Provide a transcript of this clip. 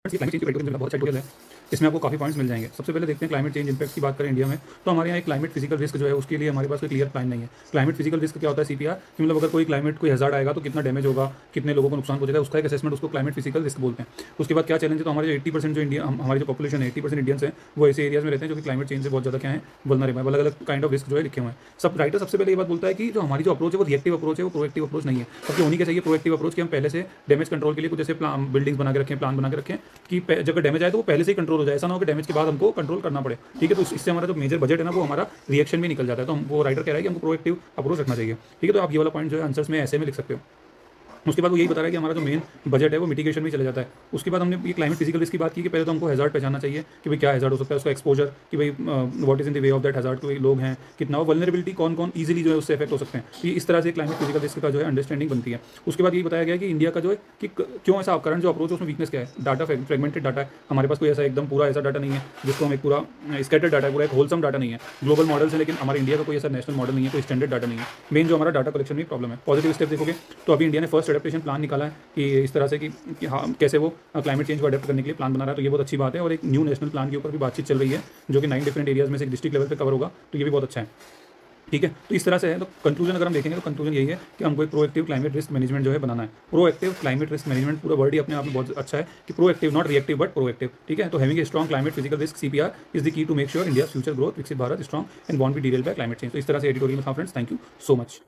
Climate change की petrol बहुत अच्छा ट्यूटोरियल है। इसमें आपको काफ़ी पॉइंट्स मिल जाएंगे। सबसे पहले देखते हैं क्लाइमेट चेंज इंपैक्ट की बात करें इंडिया में, तो हमारे यहाँ एक क्लाइमेट फिजिकल रिस्क जो है उसके लिए हमारे पास कोई क्लियर प्लान नहीं है। क्लाइमेट फिजिकल रिस्क क्या होता है सीपीआर, कि मतलब अगर कोई क्लाइमेट कोई हज़ार्ड आएगा तो कितना डैमेज होगा, कितने लोगों को नुकसान पहुंचेगा, उसका एक असेसमेंट, उसको क्लाइमेट फिजिकल रिस्क बोलते हैं। उसके बाद क्या चैलेंज है, तो हमारे जो 80% जो इंडिया हमारी जो पॉपुलेशन है 80% इंडियंस हैं वो ऐसे एरियाज में रहते हैं जो कि क्लाइमेट चेंज से बहुत ज़्यादा क्या है वल्नरेबल है, अलग अलग काइंड ऑफ रिस्क जो है लिखे हुए हैं। सब राइटर सबसे पहले ये बात बोलता है कि जो हमारी जो अप्रोच है वो रिएक्टिव अप्रोच है, वो प्रोएक्टिव अप्रोच नहीं है। सबसे होनी क्या चाहिए प्रोएक्टिव अप्रोच, कि हम पहले से डैमेज कंट्रोल के लिए कुछ ऐसे बिल्डिंग्स बना के रखें, प्लान बना के रखें कि जब डैमेज आए तो वो पहले से ही कंट्रोल हो जाए। ऐसा ना हो कि डैमेज के बाद हमको कंट्रोल करना पड़े। ठीक है, तो इससे हमारा जो मेजर बजट है ना वो हमारा रिएक्शन भी निकल जाता है। तो हम वो राइटर कह रहा है कि हमको प्रोएक्टिव अप्रोच रखना चाहिए। ठीक है, तो आप ये वाला पॉइंट जो है आंसर्स में ऐसे में लिख सकते हो। उसके बाद वो यही बता रहा है कि हमारा जो मेन बजट है वो मिटिगेशन में चला जाता है। उसके बाद हमने ये क्लाइमेट फिजिकल रिस्क की बात की कि पहले तो हमको हैजार्ड पहचानना चाहिए कि भाई क्या हैजार्ड हो सकता है, उसका एक्सपोजर, कि भाई what is in the way of that hazard, कोई लोग हैं कितना, वो वल्नरेबिलिटी कौन कौन ईजिली जो है उससे इफेक्ट हो सकते हैं। तो ये इस तरह से क्लाइमेट फिजिकल रिस्क का जो है अंडरस्टैंडिंग बनती है। उसके बाद ये बताया गया कि इंडिया का जो है कि क्यों ऐसा करंट जो अप्रोच है उसमें वीकनेस क्या है। डाटा फ्रेगमेंटेड डाटा है हमारे पास, कोई ऐसा एकदम पूरा ऐसा डाटा नहीं है जिसको हम एक पूरा स्कैटर्ड डाटा है, पूरा एक होलसम डाटा नहीं है। ग्लोबल मॉडल्स है लेकिन हमारे इंडिया का कोई ऐसा नेशनल मॉडल नहीं है, कोई स्टैंडर्ड डाटा नहीं है। मेन जो हमारा डाटा कलेक्शन में प्रॉब्लम है। पॉजिटिव स्टेप देखोगे तो अभी इंडिया ने फर्स्ट एडेप्टेशन प्लान निकाला है कि इस तरह से कि हाँ कैसे वो क्लाइमेट चेंज को अडेप्ट करने के लिए प्लान बना रहा है। तो ये बहुत अच्छी बात है। और एक न्यू नेशनल प्लान के ऊपर भी बातचीत चल रही है जो कि 9 डिफरेंट एरियाज में से एक डिस्ट्रिक्ट लेवल पे कवर होगा, तो ये भी बहुत अच्छा है। ठीक है, तो इस तरह से है। तो कंक्लूजन अगर हम देखेंगे तो कंक्लूजन यही है कि हमको एक प्रोएक्टिव क्लाइमेट रिस्क मैनेजमेंट जो है बनाना है। प्रोएक्टिव क्लाइमेट रिस्क मैनेजमेंट पूरा वर्ड ही अपने आप में बहुत अच्छा है कि proactive, not reactive but proactive. ठीक है, तो having a strong climate physical risk CPR is the key to make sure India future growth, Viksit Bharat strong and won't be derailed by climate change. तो इस तरह से एडिटोरियल में था friends. Thank you so much.